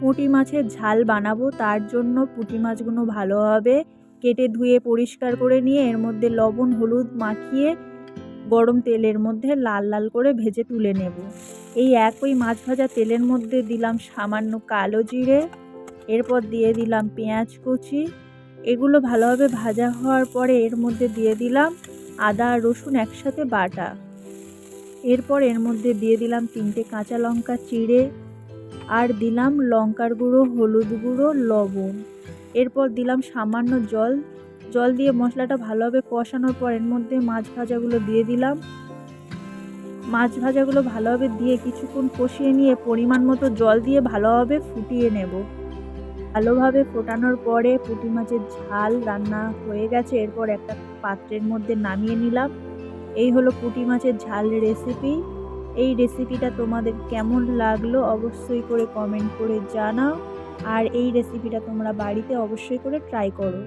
পুঁটি মাছের ঝাল বানাবো। তার জন্য পুঁটি মাছগুলো ভালোভাবে কেটে ধুয়ে পরিষ্কার করে নিয়ে এর মধ্যে লবণ হলুদ মাখিয়ে গরম তেলের মধ্যে লাল লাল করে ভেজে তুলে নেব। এই একই মাছ ভাজা তেলের মধ্যে দিলাম সামান্য কালো জিরে, এরপর দিয়ে দিলাম পেঁয়াজ কুচি। এগুলো ভালোভাবে ভাজা হওয়ার পরে এর মধ্যে দিয়ে দিলাম আদা আর রসুন একসাথে বাটা। এরপর এর মধ্যে দিয়ে দিলাম 3টে কাঁচা লঙ্কা চিড়ে, আর দিলাম লঙ্কার গুঁড়ো, হলুদ গুঁড়ো, লবণ। এরপর দিলাম সামান্য জল দিয়ে মশলাটা ভালোভাবে কষানোর পর এর মধ্যে মাছ ভাজাগুলো দিয়ে দিলাম। মাছ ভাজাগুলো ভালোভাবে দিয়ে কিছুক্ষণ কষিয়ে নিয়ে পরিমাণ মতো জল দিয়ে ভালোভাবে ফুটিয়ে নেব। ভালোভাবে ফোটানোর পরে পুঁটি মাছের ঝাল রান্না হয়ে গেছে। এরপর একটা পাত্রের মধ্যে নামিয়ে নিলাম। এই হলো পুঁটি মাছের ঝাল রেসিপি। এই রেসিপিটা তোমাদের কেমন লাগলো অবশ্যই করে কমেন্ট করে জানাও, আর এই রেসিপিটা তোমরা বাড়িতে অবশ্যই করে ট্রাই করো।